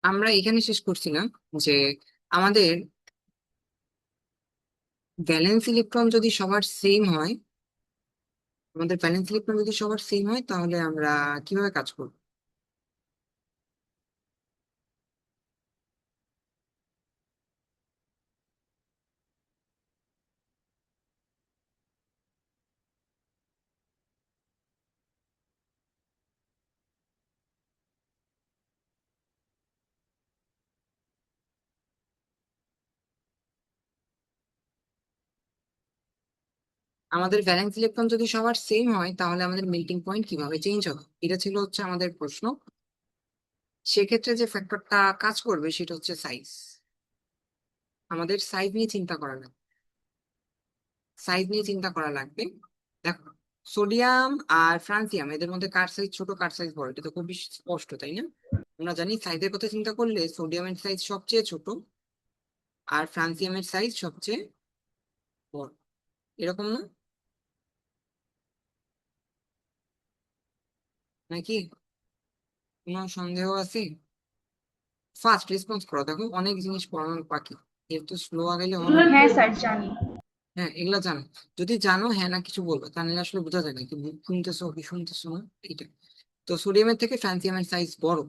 আমরা এখানে শেষ করছিলাম যে আমাদের ভ্যালেন্স ইলেকট্রন যদি সবার সেম হয়, তাহলে আমরা কিভাবে কাজ করব। আমাদের ভ্যালেন্স ইলেকট্রন যদি সবার সেম হয় তাহলে আমাদের মেল্টিং পয়েন্ট কিভাবে চেঞ্জ হবে, এটা ছিল হচ্ছে আমাদের প্রশ্ন। সেক্ষেত্রে যে ফ্যাক্টরটা কাজ করবে সেটা হচ্ছে সাইজ। আমাদের সাইজ নিয়ে চিন্তা করা লাগবে। দেখো, সোডিয়াম আর ফ্রান্সিয়াম এদের মধ্যে কার সাইজ ছোট কার সাইজ বড় এটা তো খুব বেশি স্পষ্ট, তাই না? আমরা জানি সাইজের কথা চিন্তা করলে সোডিয়ামের সাইজ সবচেয়ে ছোট আর ফ্রান্সিয়ামের সাইজ সবচেয়ে বড়, এরকম না নাকি? কোনো সন্দেহ আছে? ফার্স্ট রেসপন্স করো, দেখো অনেক জিনিস পড়ানোর বাকি, এর তো স্লো আগেলে হবে না। হ্যাঁ স্যার জানি। হ্যাঁ, এগুলা জানো। যদি জানো হ্যাঁ না কিছু বলবো, তাহলে আসলে বোঝা যায় না কি শুনতেছো কি শুনতেছো না। এটা তো সোডিয়ামের থেকে ফ্রান্সিয়ামের সাইজ বড়।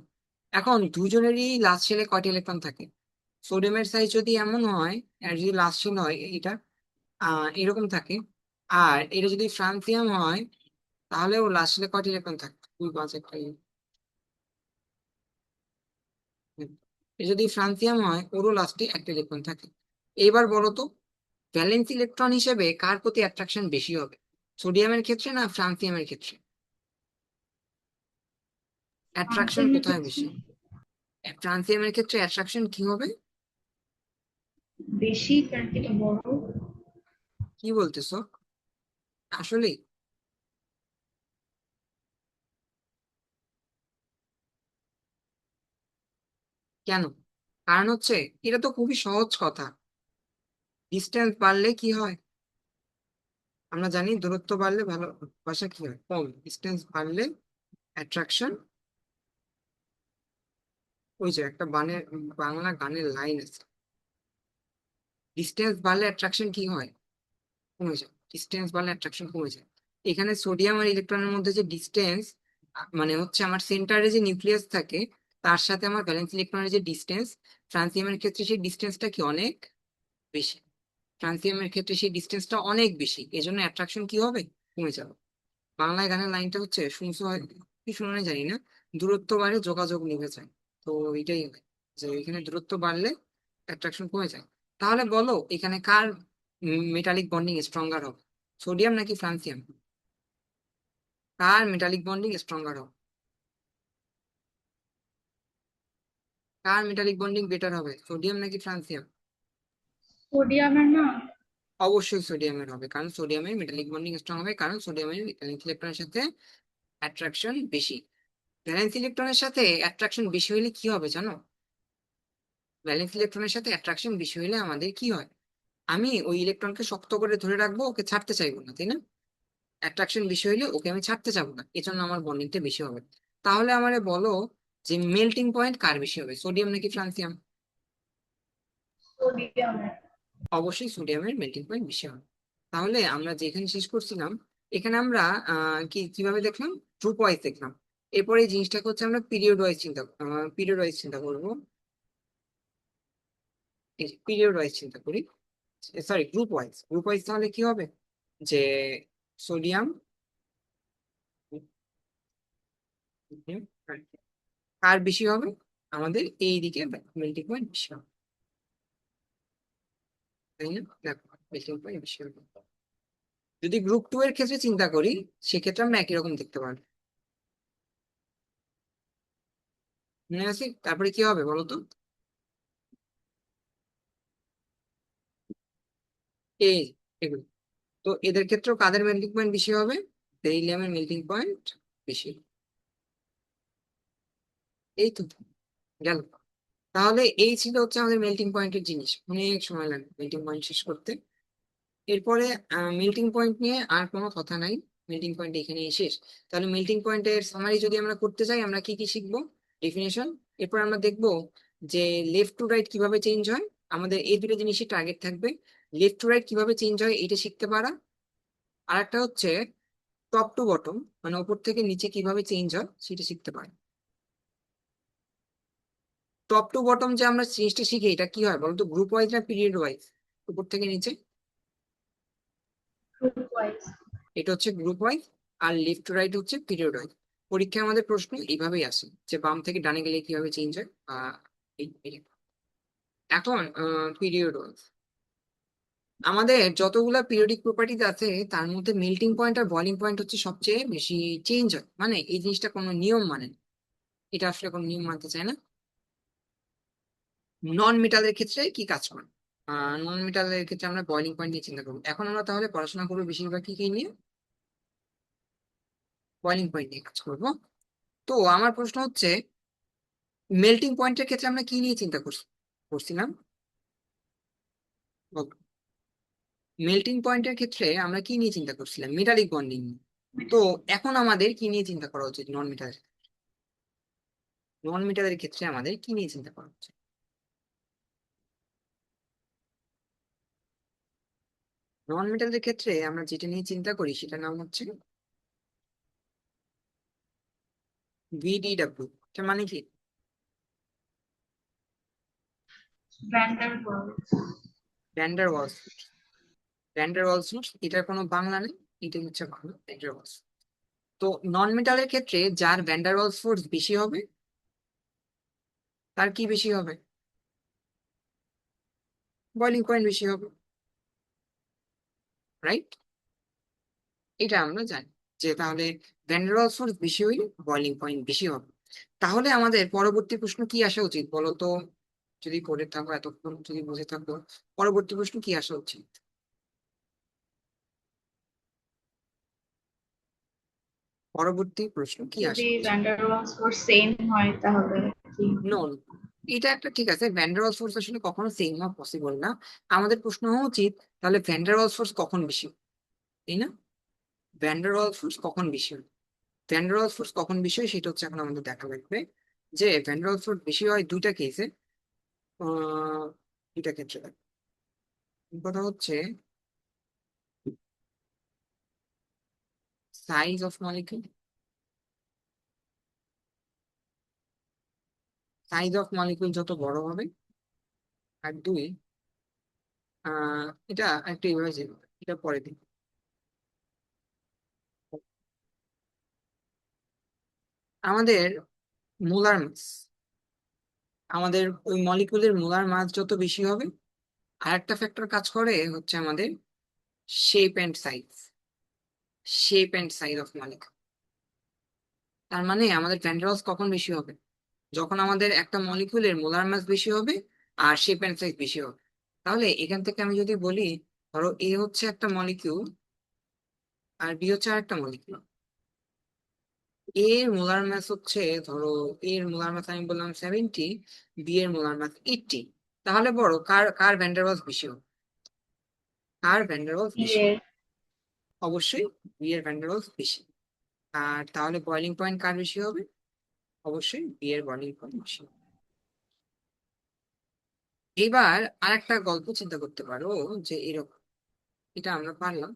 এখন দুজনেরই লাস্ট শেলে কয়টা ইলেকট্রন থাকে? সোডিয়ামের সাইজ যদি এমন হয়, আর যদি লাস্ট শেল হয় এটা এরকম থাকে, আর এটা যদি ফ্রান্সিয়াম হয় তাহলে ও লাস্ট শেলে কয়টা ইলেকট্রন থাকে? 2 5 একটা এটা যদি ফ্রান্সিয়াম হয় ওরও লাস্টে একটা ইলেকট্রন থাকে। এবার বলো তো, ভ্যালেন্স ইলেকট্রন হিসেবে কার প্রতি অ্যাট্রাকশন বেশি হবে, সোডিয়ামের ক্ষেত্রে না ফ্রান্সিয়ামের ক্ষেত্রে? অ্যাট্রাকশন আর্সেনের কোথায় ক্ষেত্রে বেশি? ফ্রান্সিয়ামের ক্ষেত্রে অ্যাট্রাকশন কি হবে? বেশি, কারণ কি এটা বড়। কি বলতেছো আসলে? কেন? কারণ হচ্ছে, এটা তো খুবই সহজ কথা। ডিস্টেন্স বাড়লে কি হয়? আমরা জানি দূরত্ব বাড়লে ভালোবাসা কি হয়, কম। ডিস্টেন্স বাড়লে অ্যাট্রাকশন, ওই যে একটা বাংলা গানের লাইন আছে, ডিস্টেন্স বাড়লে অ্যাট্রাকশন কি হয়, কমে যায়। ডিস্টেন্স বাড়লে অ্যাট্রাকশন কমে যায়। এখানে সোডিয়াম আর ইলেকট্রনের মধ্যে যে ডিস্টেন্স, মানে হচ্ছে আমার সেন্টারে যে নিউক্লিয়াস থাকে তার সাথে আমার ভ্যালেন্স ইলেকট্রনের যে ডিস্টেন্স, ফ্রান্সিয়ামের ক্ষেত্রে সেই ডিস্টেন্সটা কি অনেক বেশি। ফ্রান্সিয়ামের ক্ষেত্রে সেই ডিস্টেন্সটা অনেক বেশি, এজন্য অ্যাট্রাকশন কি হবে, কমে যাবে। বাংলায় গানের লাইনটা হচ্ছে, শুনছো কি শুনে জানি না, দূরত্ব বাড়লে যোগাযোগ নিভে যায়। তো এটাই হয় যে এখানে দূরত্ব বাড়লে অ্যাট্রাকশন কমে যায়। তাহলে বলো এখানে কার মেটালিক বন্ডিং স্ট্রঙ্গার হবে, সোডিয়াম নাকি ফ্রান্সিয়াম? কার মেটালিক বন্ডিং স্ট্রঙ্গার হবে? কার মেটালিক বন্ডিং বেটার হবে, সোডিয়াম নাকি ফ্রান্সিয়াম? সোডিয়ামের না। অবশ্যই সোডিয়ামের হবে, কারণ সোডিয়ামের মেটালিক বন্ডিং স্ট্রং হবে, কারণ সোডিয়ামের ইলেকট্রনের সাথে অ্যাট্রাকশন বেশি। ভ্যালেন্স ইলেকট্রনের সাথে অ্যাট্রাকশন বেশি হলে কি হবে জানো? ভ্যালেন্স ইলেকট্রনের সাথে অ্যাট্রাকশন বেশি হলে আমাদের কি হয়? আমি ওই ইলেকট্রনকে শক্ত করে ধরে রাখবো, ওকে ছাড়তে চাইবো না, তাই না? অ্যাট্রাকশন বেশি হলে ওকে আমি ছাড়তে চাবো না, এজন্য আমার বন্ডিংটা বেশি হবে। তাহলে আমারে বলো যে মেল্টিং পয়েন্ট কার বেশি হবে, সোডিয়াম নাকি ফ্রান্সিয়াম? সোডিয়ামের। অবশ্যই সোডিয়ামের মেল্টিং পয়েন্ট বেশি হবে। তাহলে আমরা যেখানে শেষ করছিলাম, এখানে আমরা কিভাবে দেখলাম, গ্রুপ ওয়াইজ দেখলাম। এরপরে এই জিনিসটাকে হচ্ছে আমরা পিরিয়ড ওয়াইজ চিন্তা করবো। পিরিয়ড ওয়াইজ চিন্তা করি, সরি গ্রুপ ওয়াইজ তাহলে কি হবে যে সোডিয়াম কার বেশি হবে, আমাদের এই দিকে মেল্টিং পয়েন্ট বেশি হবে, তাই না? দেখো, মেল্টিং পয়েন্ট বেশি হবে। যদি গ্রুপ 2 এর ক্ষেত্রে চিন্তা করি, সেক্ষেত্রে আমরা একই রকম দেখতে পারি। মনে আছে তারপরে কি হবে বলো তো? এই এগুলো, তো এদের ক্ষেত্রেও কাদের মেল্টিং পয়েন্ট বেশি হবে, বেরিলিয়ামের মেল্টিং পয়েন্ট বেশি। এই তো গেল। তাহলে এই ছিল হচ্ছে আমাদের মেল্টিং পয়েন্টের জিনিস, অনেক সময় লাগবে মেল্টিং পয়েন্ট শেষ করতে। এরপরে মেল্টিং পয়েন্ট নিয়ে আর কোনো কথা নাই, মেল্টিং পয়েন্ট এখানেই শেষ। তাহলে মেল্টিং পয়েন্টের সামারি যদি আমরা করতে চাই, আমরা কি কি শিখবো? ডেফিনেশন, এরপর আমরা দেখবো যে লেফট টু রাইট কিভাবে চেঞ্জ হয়। আমাদের এই দুটো জিনিসই টার্গেট থাকবে, লেফট টু রাইট কিভাবে চেঞ্জ হয় এটা শিখতে পারা, আর একটা হচ্ছে টপ টু বটম মানে উপর থেকে নিচে কিভাবে চেঞ্জ হয় সেটা শিখতে পারা। টপ টু বটম যে আমরা জিনিসটা শিখি এটা কি হয় বলতো, গ্রুপ ওয়াইজ না পিরিয়ড ওয়াইজ, উপর থেকে নিচে? Group wise. এটা হচ্ছে গ্রুপ ওয়াইজ, আর লেফট টু রাইট হচ্ছে পিরিয়ড ওয়াইজ। পরীক্ষায় আমাদের প্রশ্ন এইভাবেই আসে যে বাম থেকে ডানে গেলে কিভাবে চেঞ্জ হয়। এখন পিরিয়ড ওয়াইজ আমাদের যতগুলা পিরিয়ডিক প্রপার্টিজ আছে তার মধ্যে মেল্টিং পয়েন্ট আর বয়লিং পয়েন্ট হচ্ছে সবচেয়ে বেশি চেঞ্জ হয়, মানে এই জিনিসটা কোনো নিয়ম মানে না। এটা আসলে কোনো নিয়ম মানতে চায় না। নন মেটালের ক্ষেত্রে কি কাজ করে? নন মেটালের ক্ষেত্রে আমরা বয়লিং পয়েন্ট নিয়ে চিন্তা করবো। এখন আমরা তাহলে পড়াশোনা করবো বেশিরভাগ কি নিয়ে? বয়লিং পয়েন্ট নিয়ে কাজ করবো। তো আমার প্রশ্ন হচ্ছে মেল্টিং পয়েন্টের ক্ষেত্রে আমরা কি নিয়ে চিন্তা করছিলাম? মেল্টিং পয়েন্টের ক্ষেত্রে আমরা কি নিয়ে চিন্তা করছিলাম? মেটালিক বন্ডিং নিয়ে। তো এখন আমাদের কি নিয়ে চিন্তা করা উচিত নন মেটালের? নন মেটালের ক্ষেত্রে আমাদের কি নিয়ে চিন্তা করা উচিত? নন মেটালের ক্ষেত্রে আমরা যেটা নিয়ে চিন্তা করি সেটার নাম হচ্ছে ভিডিডব্লিউ। এটা মানে কি? Van der Waals. Van der Waals. Van der Waals এটার কোনো বাংলা নেই, এটা হচ্ছে বাংলা ভ্যান্ডার ওয়ালস। তো নন মেটালের ক্ষেত্রে যার ভ্যান্ডার ওয়ালস ফোর্স বেশি হবে তার কি বেশি হবে? বয়লিং পয়েন্ট বেশি হবে, রাইট? এটা আমরা জানি যে তাহলে ভ্যান ডার ওয়ালস ফোর্স বেশি হইলে বয়লিং পয়েন্ট বেশি হবে। তাহলে আমাদের পরবর্তী প্রশ্ন কি আসা উচিত বলো তো? যদি পড়ে থাকো এতক্ষণ, যদি বুঝে থাকো, পরবর্তী প্রশ্ন কি আসা উচিত? পরবর্তী প্রশ্ন কি যদি আসা উচিত? ভ্যান্ডার ওয়ালস ফোর্স সেম হয় তাহলে কি? নো, এটা একটা ঠিক আছে, ভ্যান ডার ওয়ালস ফোর্স আসলে কখনো সেম হওয়া পসিবল না। আমাদের প্রশ্ন হওয়া উচিত তাহলে ভ্যান ডার ওয়ালস ফোর্স কখন বেশি হবে, তাই না? ভ্যান ডার ওয়ালস ফোর্স কখন বেশি হবে? ভ্যান ডার ওয়ালস ফোর্স কখন বেশি হয় সেটা হচ্ছে এখন আমাদের দেখা লাগবে। যে ভ্যান ডার ওয়ালস ফোর্স বেশি হয় দুইটা কেসে, আহ দুইটা ক্ষেত্রে। কথা হচ্ছে size of molecule. Size of molecule যত বড় হবে, আর দুই এটা একটু এইভাবে যাবে, এটা পরে দিই। আমাদের মোলার মাস, আমাদের ওই মলিকিউলের মোলার মাস যত বেশি হবে, আর একটা ফ্যাক্টর কাজ করে হচ্ছে আমাদের shape and size. Shape and size of molecule, তার মানে আমাদের ভ্যান ডার ওয়ালস কখন বেশি হবে? যখন আমাদের একটা মলিকিউলের মোলার মাস বেশি হবে আর শেপ এন্ড সাইজ বেশি হবে। তাহলে এখান থেকে আমি যদি বলি ধরো এ হচ্ছে একটা মলিকিউল আর বি হচ্ছে আরেকটা মলিকিউল, এর মোলার মাস হচ্ছে ধরো, এর মোলার মাস আমি বললাম 70, বি এর মোলার মাস 80। তাহলে বড় কার কার ভ্যান ডার ওয়ালস বেশি হবে? কার ভ্যান ডার ওয়ালস বেশি? এর অবশ্যই বি এর ভ্যান ডার ওয়ালস বেশি। আর তাহলে বয়লিং পয়েন্ট কার বেশি হবে? অবশ্যই বি এর বয়লিং পয়েন্ট বেশি হবে। এবার আরেকটা গল্প চিন্তা করতে পারো যে এরকম, এটা আমরা পারলাম।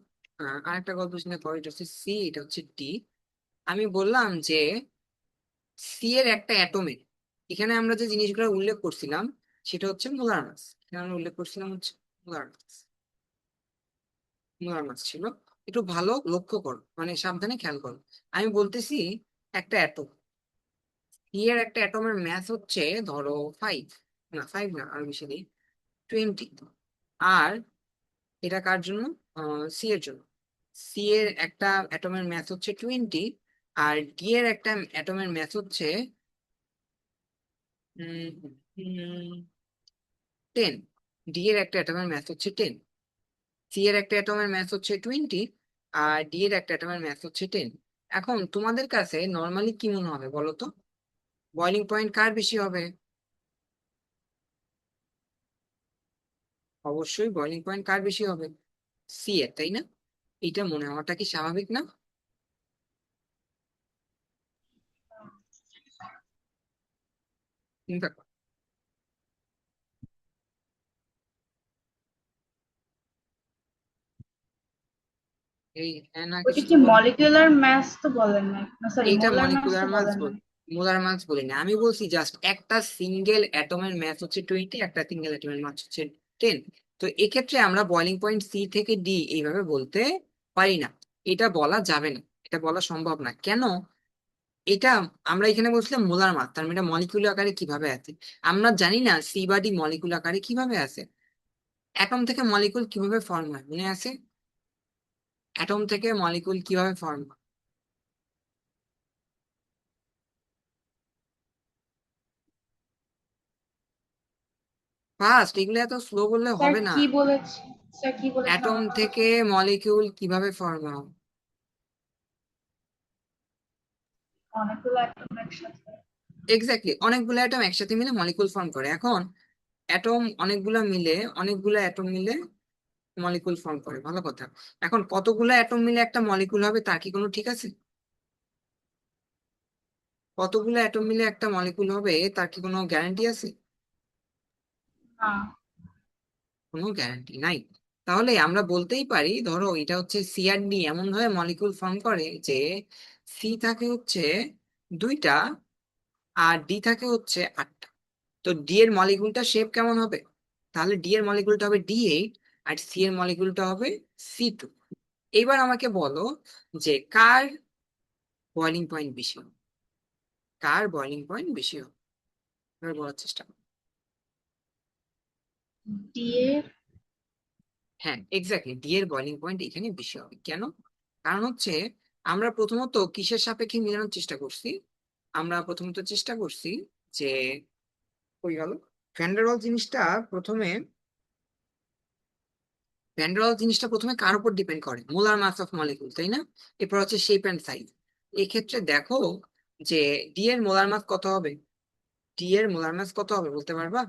আরেকটা গল্প চিন্তা করো, এটা হচ্ছে সি, এটা হচ্ছে ডি। আমি বললাম যে সি এর একটা অ্যাটমের, এখানে আমরা যে জিনিসগুলো উল্লেখ করছিলাম সেটা হচ্ছে মোলার মাস। এখানে আমরা উল্লেখ করছিলাম হচ্ছে মোলার মাস। মোলার মাস ছিল, একটু ভালো লক্ষ্য করো, মানে সাবধানে খেয়াল করো। আমি বলতেছি একটা অ্যাটম, সি এর একটা অ্যাটমের ম্যাস হচ্ছে ধরো 5, না 5 না আরো বেশি দিই, 20। আর এটা কার জন্য? সি এর জন্য। সি এর একটা অ্যাটমের ম্যাস হচ্ছে 20, আর ডি এর একটা অ্যাটমের ম্যাস হচ্ছে 10। ডি এর একটা অ্যাটমের ম্যাস হচ্ছে 10, সি এর একটা অ্যাটমের ম্যাস হচ্ছে 20, আর ডি এর একটা অ্যাটমের ম্যাস হচ্ছে 10। এখন তোমাদের কাছে নর্মালি কি মনে হবে বলো তো, বয়লিং পয়েন্ট কার বেশি হবে? অবশ্যই বয়লিং পয়েন্ট কার বেশি হবে? সি এর, তাই না? এটা মনে হওয়াটা কি স্বাভাবিক না? চিন্তা করো। এই হ্যাঁ না ওইটা কিছু কি তো বলো। মলিকিউলার মাস তো বলেন না, না সরি এইটা মোলার মাস তো মলিকুলার মাস বলেন না। বল, মোলার মাস বলি না, আমি বলছি জাস্ট একটা সিঙ্গেল অ্যাটমের মাস হচ্ছে 20, একটা সিঙ্গেল অ্যাটমের মাস হচ্ছে 10। তো এক্ষেত্রে আমরা বয়লিং পয়েন্ট সি থেকে ডি এইভাবে বলতে পারি না, এটা বলা যাবে না, এটা বলা সম্ভব না। কেন? এটা আমরা এখানে বলছিলাম মোলার মাস, তার মানে এটা মলিকুলার আকারে কিভাবে আছে। আমরা জানি না সি বা ডি মলিকুলার আকারে কিভাবে আছে। অ্যাটম থেকে মলিকুল কিভাবে ফর্ম হয় মনে আছে? অ্যাটম থেকে মলিকুল কিভাবে ফর্ম হয়? ফার্স্ট এগুলো এত স্লো বললে স্যার হবে না। কি বলেছে, স্যার কি বলেছেন অ্যাটম আমার কথা থেকে মলিকিউল কিভাবে ফর্ম হয়? অনেকগুলো একদম একসাথে। এক্স্যাক্টলি, অনেকগুলো অ্যাটম একসাথে মিলে মলিকুল ফর্ম করে। এখন অ্যাটম অনেকগুলো মিলে, অনেকগুলো অ্যাটম মিলে মলিকুল ফর্ম করে, ভালো কথা। এখন কতগুলো অ্যাটম মিলে একটা মলিকুল হবে তার কি কোনো ঠিক আছে? কতগুলো অ্যাটম মিলে একটা মলিকুল হবে তার কি কোনো গ্যারান্টি আছে? না। কোনো গ্যারান্টি নাই। তাহলে আমরা বলতেই পারি, ধরো এটা হচ্ছে সি আর ডি, এমন ভাবে মলিকুল ফর্ম করে যে সি থাকে হচ্ছে 2টা আর ডি থাকে হচ্ছে 8টা। তো ডি এর মলিকুলটা শেপ কেমন হবে? তাহলে ডি এর মলিকুলটা হবে ডি 8 আর সি এর মলিকুলটা হবে সি 2। এবার আমাকে বলো যে কার বয়লিং পয়েন্ট বেশি হবে, কার বয়লিং পয়েন্ট বেশি হবে, এবার বলার চেষ্টা করো। ডি এর। হ্যাঁ এক্স্যাক্টলি, ডি এর বয়লিং পয়েন্ট এখানে বেশি হবে। কেন? কারণ হচ্ছে আমরা প্রথমত কিসের সাপেক্ষে মেলানোর চেষ্টা করছি? আমরা প্রথমত চেষ্টা করছি যে ওই গেল ভ্যান্ডারওয়াল জিনিসটা প্রথমে, ভ্যান্ডারওয়াল জিনিসটা প্রথমে কার উপর ডিপেন্ড করে? মোলার মাস অফ মলিকুল, তাই না? এরপর হচ্ছে শেপ অ্যান্ড সাইজ। এক্ষেত্রে দেখো যে ডি এর মোলার মাস কত হবে, ডি এর মোলার মাস কত হবে বলতে পারবা?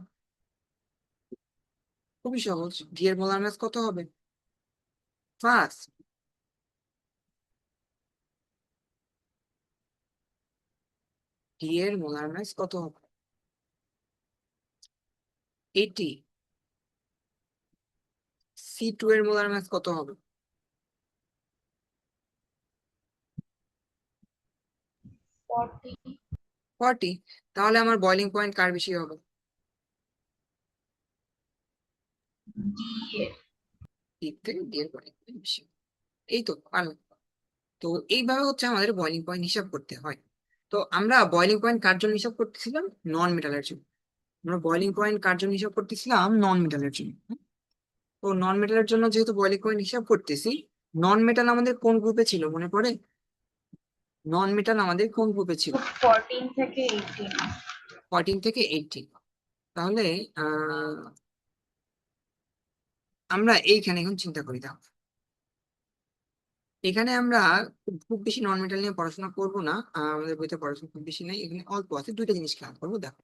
খুবই সহজ, ডি এর মোলার মাস কত হবে? ফার্স্ট, ডি এর মোলার মাস কত হবে? 80। সি 2 এর মোলার মাস কত হবে? 40। 40। তাহলে আমার বয়লিং পয়েন্ট কার বেশি হবে? ডি এর। সি থেকে ডি এর বয়লিং পয়েন্ট বেশি হবে। এই তো পারলাম। তো এইভাবে হচ্ছে আমাদের বয়লিং পয়েন্ট হিসাব করতে হয়। তো আমরা বয়লিং পয়েন্ট কার জন্য হিসাব করতেছিলাম? নন মেটালের জন্য। আমরা বয়লিং পয়েন্ট কার জন্য হিসাব করতেছিলাম? নন মেটালের জন্য। তো নন মেটালের জন্য যেহেতু বয়লিং পয়েন্ট হিসাব করতেছি, নন মেটাল আমাদের কোন গ্রুপে ছিল মনে পড়ে? নন মেটাল আমাদের কোন গ্রুপে ছিল? 14 থেকে 18। 14 থেকে 18। তাহলে আহ আমরা এইখানে এখন চিন্তা করি, দাও এখানে আমরা খুব বেশি নন মেটাল নিয়ে পড়াশোনা করবো না, আমাদের বইতে পড়াশোনা খুব বেশি নাই, এখানে অল্প আছে। দুইটা জিনিস খেয়াল করবো, দেখো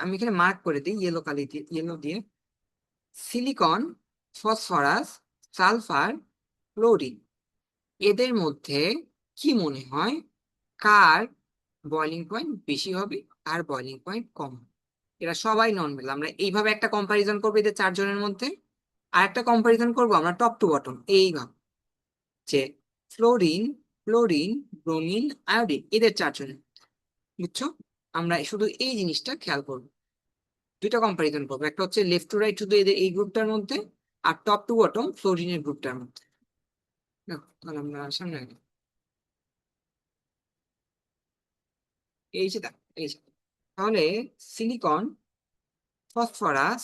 আমি এখানে মার্ক করে দিই ইয়েলো কালি দিয়ে, ইয়েলো দিয়ে। সিলিকন, ফসফরাস, সালফার, ক্লোরিন, এদের মধ্যে কি মনে হয় কার বয়লিং পয়েন্ট বেশি হবে, কার বয়লিং পয়েন্ট কম হবে? এরা সবাই নন মেটাল, আমরা এইভাবে একটা কম্পারিজন করবো এদের চারজনের মধ্যে। আর একটা কম্পারিজন করবো আমরা টপ টু বটম এইভাবে, যে ফ্লোরিন, ক্লোরিন, ব্রোমিন, আয়োডিন, এদের চারজনের, বুঝছো? আমরা শুধু এই জিনিসটা খেয়াল করবো, দুইটা কম্পারিজন করবো, একটা হচ্ছে লেফট টু রাইট শুধু এদের এই গ্রুপটার মধ্যে, আর টপ টু বটম ফ্লোরিনের গ্রুপটার মধ্যে। দেখো তাহলে আমরা সামনে আগাই। এই যে দেখো, এই যে তাহলে সিলিকন, ফসফরাস,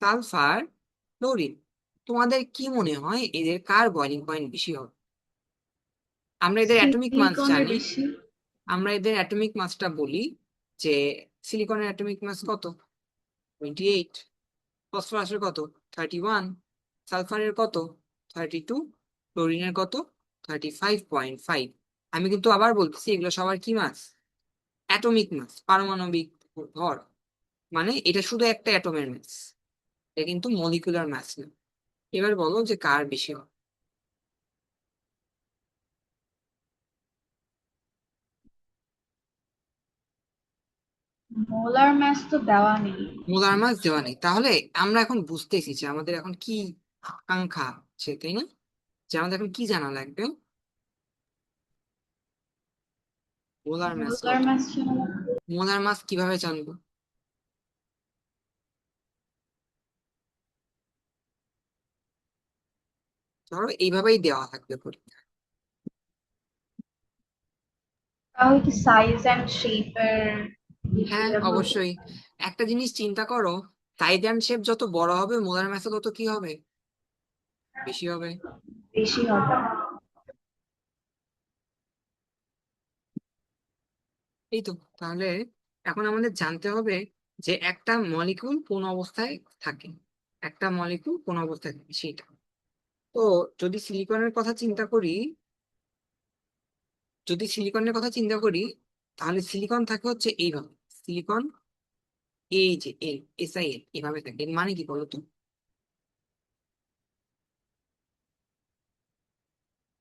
সালফার, ক্লোরিন, তোমাদের কি মনে হয় এদের কার বয়লিং পয়েন্ট বেশি হবে? আমরা এদের অ্যাটমিক মাস সিলিকনের জানি, বেশি। আমরা এদের অ্যাটমিক মাসটা বলি যে সিলিকনের অ্যাটমিক মাস কত? 28। ফসফরাসের কত? 31। সালফারের কত? 32। ক্লোরিনের কত? 35.5। আমি কিন্তু আবার বলতেছি এগুলো সবার কি মাস? অ্যাটমিক মাস, পারমাণবিক ভর। মানে এটা শুধু একটা অ্যাটমের মাস, এটা কিন্তু মলিকুলার মাস না। এবার বলো যে কার বেশি হবে? মোলার মাস তো দেওয়া নেই। মোলার মাস দেওয়া নেই, তাহলে আমরা এখন বুঝতেছি যে আমাদের এখন কি আকাঙ্ক্ষা আছে, তাই না? যে আমাদের এখন কি জানা লাগবে, মোলার মাস মোলার কত। মাস মোলার মাস কিভাবে জানবো? ধরো এইভাবেই দেওয়া থাকবে পরীক্ষা। তাহলে কি সাইজ এন্ড শেপের হ্যাঁ, অবশ্যই। একটা জিনিস চিন্তা করো, সাইজ অ্যান্ড শেপ যত বড় হবে মোলার মাসে তত কি হবে, বেশি হবে। বেশি হবে? এই তো, তাহলে এখন আমাদের জানতে হবে যে একটা মলিকিউল কোন অবস্থায় থাকে, একটা মলিকিউল কোন অবস্থায় থাকে সেটা। তো যদি সিলিকনের কথা চিন্তা করি, যদি সিলিকনের কথা চিন্তা করি, তাহলে সিলিকন থাকে হচ্ছে এইভাবে। সিলিকন, এই যে এল, SiL এভাবে থাকে। এর মানে কি বলতো?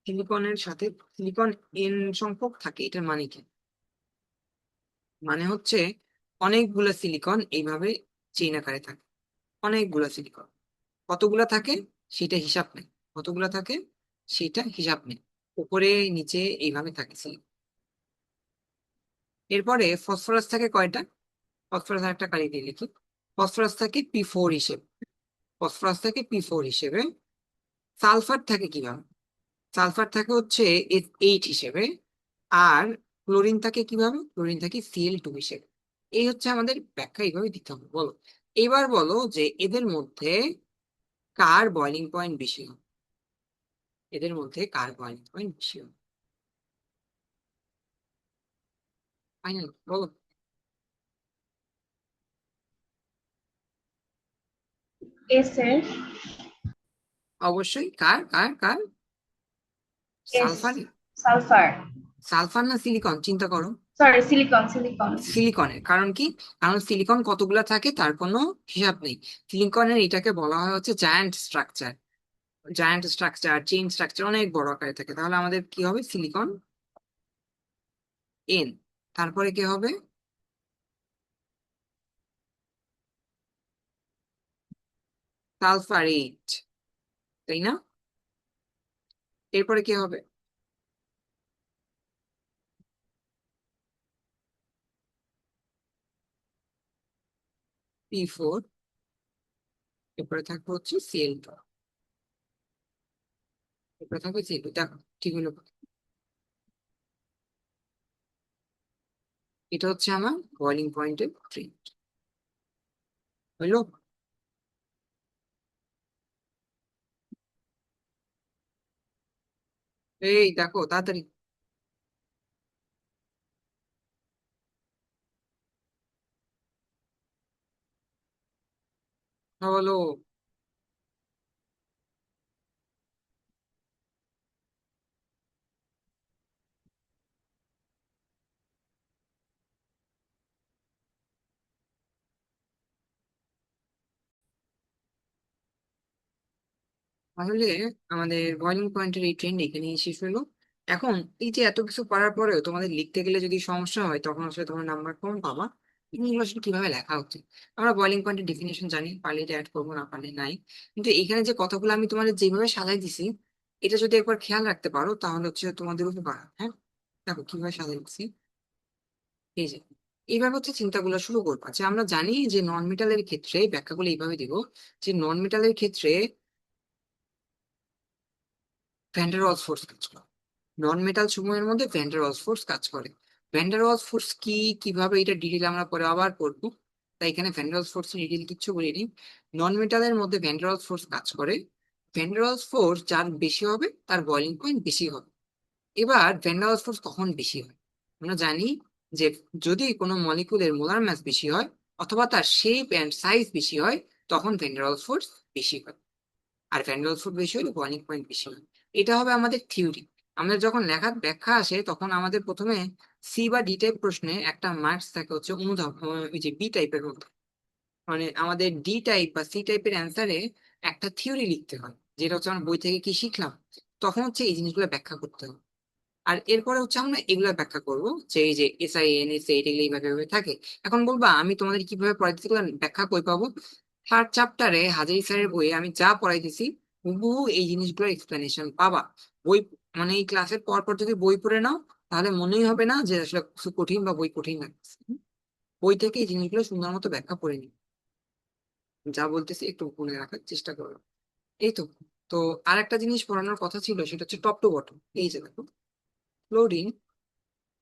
সিলিকনের সাথে সিলিকন এন সংখ্যক থাকে, এটার মানে কি? মানে হচ্ছে অনেকগুলা সিলিকন এইভাবে চেইন আকারে থাকে, অনেকগুলা সিলিকন। কতগুলা থাকে সেটা হিসাব নেই, কতগুলা থাকে সেটা হিসাব নেই, উপরে নিচে এইভাবে থাকে সিলিকন। এরপরে ফসফরাস থাকে কয়টা? ফসফরাস একটা কালি দিয়ে লিখি। ফসফরাস থাকে P4 হিসেবে, ফসফরাস থাকে P4 হিসেবে। সালফার থাকে কিভাবে? সালফার থাকে হচ্ছে S8 হিসেবে। আর ক্লোরিন থাকে কিভাবে? ক্লোরিন থাকে Cl2 হিসেবে। এই হচ্ছে আমাদের ব্যাখ্যা, এইভাবে দিতে হবে। বলো, এবার বলো যে এদের মধ্যে কার বয়লিং পয়েন্ট বেশি হবে, এদের মধ্যে কার বয়লিং পয়েন্ট বেশি হবে? ফাইনাল বলো। এস এর। অবশ্যই কার কার কার এস। সালফার। সালফার। সালফার না সিলিকন, চিন্তা করো। Sorry, silicon silicon. সিলিকনের কারণ কি? কারণ সিলিকন কতগুলা থাকে তার কোনো হিসাব নেই। সিলিকনের এটাকে বলা হয় হচ্ছে giant structure, giant structure, chain structure অনেক বড় আকারে থাকে। তাহলে আমাদের কি হবে? সিলিকন এন, তারপরে কি হবে? সালফার 8, তাই না? এরপরে কি হবে? P4, এরপরে থাকবে হচ্ছে Cl2, এরপরে থাকবে Cl2। দেখো ঠিক হলো। এটা হচ্ছে আমার বয়লিং পয়েন্টের ট্রেন্ড, হইলো? এই দেখো তাড়াতাড়ি। বলো। তাহলে আমাদের বয়লিং পয়েন্টের এই ট্রেন্ড এখানেই শেষ হলো। এখন এই যে এত কিছু করার পরেও তোমাদের লিখতে গেলে যদি সমস্যা হয়, তখন আসলে তোমার নাম্বার কম পাবা। এগুলো আসলে কিভাবে লেখা উচিত? আমরা বয়লিং পয়েন্টের ডেফিনেশন জানি, পারলে এটা অ্যাড করবো, না পারলে নাই। কিন্তু এখানে যে কথাগুলো আমি তোমাদের যেভাবে সাজাই দিছি, এটা যদি একবার খেয়াল রাখতে পারো তাহলে হচ্ছে তোমাদের উপকার হবে। হ্যাঁ, দেখো কিভাবে সাজাই দিচ্ছি। এই যে এইভাবে হচ্ছে চিন্তাগুলো শুরু করবা, যে আমরা জানি যে নন মেটালের ক্ষেত্রে ব্যাখ্যাগুলো এইভাবে দিব, যে নন মেটালের ক্ষেত্রে ভ্যান ডার ওয়ালস ফোর্স কাজ করে, নন মেটাল সমূহের মধ্যে ভ্যান ডার ওয়ালস ফোর্স কাজ করে। ভ্যান ডার ওয়ালস ফোর্স কি, কিভাবে, এটা ডিটেল আমরা পরে আবার পড়বো, তাই এখানে van der Waals force detail কিচ্ছু বলিনি। নন মেটালের মধ্যে ভ্যান ডার ওয়ালস ফোর্স কাজ করে। ভ্যান ডার ওয়ালস ফোর্স যার বেশি হবে তার বয়লিং পয়েন্ট বেশি হবে। এবার ভ্যান ডার ওয়ালস ফোর্স কখন বেশি হয়? আমরা জানি যে যদি কোনো মলিকুলের মোলার মাস বেশি হয় অথবা তার শেপ এন্ড সাইজ বেশি হয়, তখন ভ্যান ডার ওয়ালস ফোর্স বেশি হয়। আর ভ্যান ডার ওয়ালস ফোর্স বেশি হলে বয়লিং পয়েন্ট বেশি হয়। এটা হবে আমাদের থিওরি। আমাদের যখন লেখার ব্যাখ্যা আসে তখন আমাদের প্রথমে সি বা ডি টাইপ প্রশ্নে একটা মার্কস থাকে হচ্ছে অনুধাব, ওই যে বি টাইপের মধ্যে, মানে আমাদের ডি টাইপ বা সি টাইপের অ্যান্সারে একটা থিওরি লিখতে হয়, যেটা হচ্ছে আমরা বই থেকে কি শিখলাম, তখন হচ্ছে এই জিনিসগুলো ব্যাখ্যা করতে হবে। আর এরপরে হচ্ছে আমরা এগুলা ব্যাখ্যা করব, যে এই যে এসআইএন এসএইট এগুলো এইভাবে এইভাবে থাকে। এখন বলবা আমি তোমাদের কিভাবে পড়াইতেছি এগুলো ব্যাখ্যা কই পাবো? থার্ড চ্যাপ্টারে হাজারি স্যারের বইয়ে আমি যা পড়াইতেছি হুবহু এই জিনিসগুলোর এক্সপ্লেনেশন পাবা। বই মানে এই ক্লাসের পর পর যদি বই পড়ে নাও তাহলে মনেই হবে না যে আসলে কিছু কঠিন বা বই কঠিন লাগছে। বই থেকে এই জিনিসগুলো সুন্দর মতো ব্যাখ্যা করে নি, যা বলতেছি একটু মনে রাখার চেষ্টা করো। এই তো। তো আর একটা জিনিস পড়ানোর কথা ছিল, সেটা হচ্ছে টপ টু বটম। এই যে দেখো, ক্লোরিন,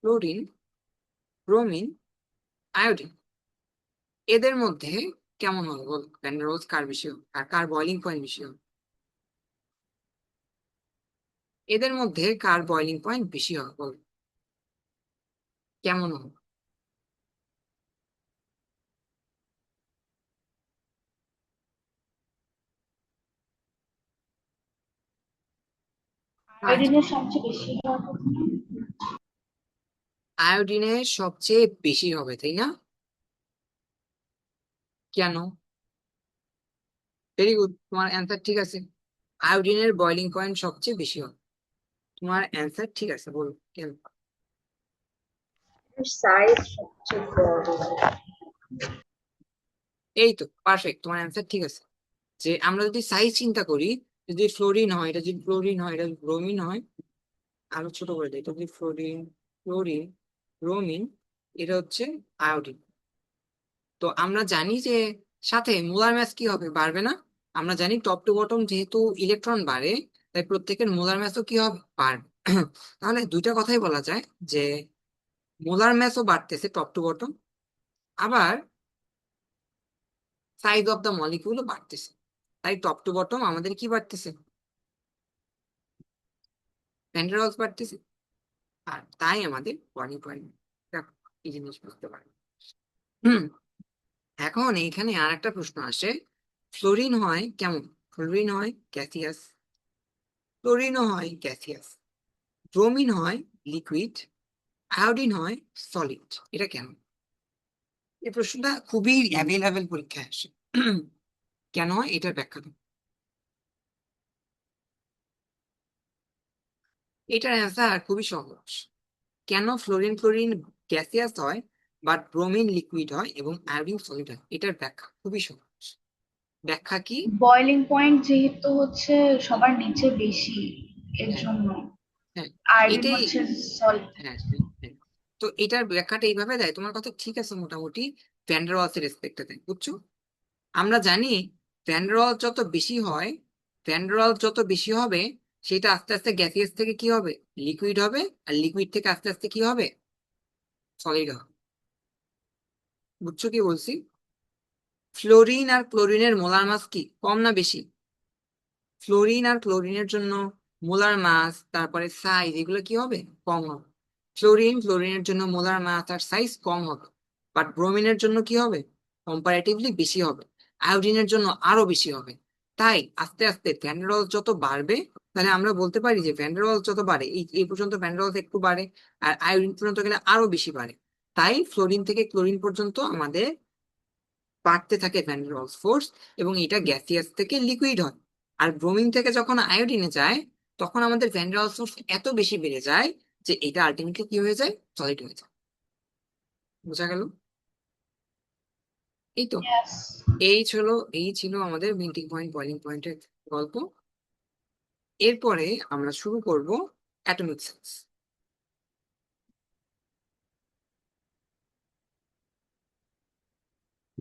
ক্লোরিন, ব্রোমিন, আয়োডিন, এদের মধ্যে কেমন হবে বল? ভ্যান ডার ওয়ালস কার বেশি হবে আর কার বয়লিং পয়েন্ট বেশি হবে? এদের মধ্যে কার বয়লিং পয়েন্ট বেশি হবে বল? কেমন হবে? আচ্ছা, আয়োডিনের সবচেয়ে বেশি হওয়ার কথা না? আয়োডিনের সবচেয়ে বেশি হবে, তাই না? কেন? ভেরি গুড, তোমার অ্যান্সার ঠিক আছে। আয়োডিনের বয়লিং পয়েন্ট সবচেয়ে বেশি হবে, তোমার অ্যান্সার ঠিক আছে। বলো কেন? সাইজ সবচেয়ে বড়। এই তো পারফেক্ট, তোমার অ্যান্সার ঠিক আছে। যে আমরা যদি সাইজ চিন্তা করি, যদি ফ্লোরিন হয়, এটা যদি ফ্লোরিন হয়, এটা যদি ব্রোমিন হয়, আরো ছোট করে দিই, এটা যদি ফ্লোরিন, ফ্লোরিন, ব্রোমিন, এটা হচ্ছে আয়োডিন। তো আমরা জানি যে সাথে মোলার ম্যাস কি হবে, বাড়বে না? আমরা জানি টপ টু বটম যেহেতু ইলেকট্রন বাড়ে, তাই প্রত্যেকের মোলার ম্যাসও কি হবে, বাড়বে। তাহলে দুইটা কথাই বলা যায়, যে মোলার ম্যাসও বাড়তেছে টপ টু বটম, আবার সাইজ অফ দ্য মলিকিউলও বাড়তেছে। তাই টপ টু বটম আমাদের কি বাড়তেছে, ভ্যান ডার ওয়ালস বাড়তেছে। আর তাই আমাদের বয়লিং পয়েন্ট, এই জিনিস বুঝতে পারি। হুম। এখন এইখানে আর একটা প্রশ্ন আসে, ফ্লোরিন হয় কেমন? ফ্লোরিন হয় গ্যাসিয়াস, ক্লোরিনও হয় গ্যাসিয়াস, ব্রোমিন হয় লিকুইড, আয়োডিন হয় সলিড। এটা কেন? এই প্রশ্নটা খুবই অ্যাভেলেবেল পরীক্ষায় আসে। কেন হয় এটার ব্যাখ্যা দাও। এটার অ্যান্সার খুবই সহজ। কেন ফ্লোরিন ক্লোরিন গ্যাসিয়াস হয় বাট ব্রোমিন লিকুইড হয় এবং আয়োডিন সলিড হয়, এটার ব্যাখ্যা খুবই সহজ। ব্যাখ্যা কি? বয়লিং পয়েন্ট যেহেতু হচ্ছে সবার নিচে বেশি, এর হ্যাঁ, জন্য হ্যাঁ, আয়োডিন এটাই। হচ্ছে সলিড। হ্যাঁ, হ্যাঁ, হ্যাঁ। তো এটার ব্যাখ্যাটা এইভাবে দেয়, তোমার কথা ঠিক আছে মোটামুটি। ভ্যান ডার ওয়ালসের রেসপেক্টে দেয়, বুঝছো? আমরা জানি ভ্যান ডার ওয়ালস যত বেশি হয়, ভ্যান ডার ওয়ালস যত বেশি হবে, সেটা আস্তে আস্তে গ্যাসিয়াস থেকে কি হবে, লিকুইড হবে, আর লিকুইড থেকে আস্তে আস্তে কি হবে, সলিড হবে। বুঝছো কি বলছি? ফ্লোরিন আর ক্লোরিনের মোলার মাস কি কম না বেশি? ফ্লোরিন আর ক্লোরিনের জন্য মোলার মাস, তারপরে সাইজ, এগুলো কি হবে, কম হবে। ফ্লোরিনের জন্য মোলার মাস আর সাইজ কম হবে, বাট ব্রোমিনের জন্য কি হবে, কম্পারেটিভলি বেশি হবে। আয়োডিনের জন্য আরো বেশি হবে। তাই আস্তে আস্তে ভ্যান ডার ওয়ালস যত বাড়বে, তাহলে আমরা বলতে পারি যে ভ্যান ডার ওয়ালস যত বাড়ে, এই পর্যন্ত ভ্যান ডার ওয়ালস একটু বাড়ে, আর আয়োডিন পর্যন্ত গেলে আরো বেশি বাড়ে। তাই ফ্লোরিন থেকে ক্লোরিন পর্যন্ত আমাদের বাড়তে থাকে ভ্যান ডার ওয়ালস ফোর্স, এবং এটা গ্যাসিয়াস থেকে লিকুইড হয়। আর ব্রোমিন থেকে যখন আয়োডিনে যায়, তখন আমাদের ভ্যান ডার ওয়ালস ফোর্স এত বেশি বেড়ে যায় যে এটা আলটিমেটলি কি হয়ে যায়, সলিড হয়ে যায়। বোঝা গেল? এই তো। Yes. এই ছিল আমাদের মেল্টিং পয়েন্ট বয়লিং পয়েন্টের গল্প। এরপরে আমরা শুরু করব অ্যাটমিক সাইন্স।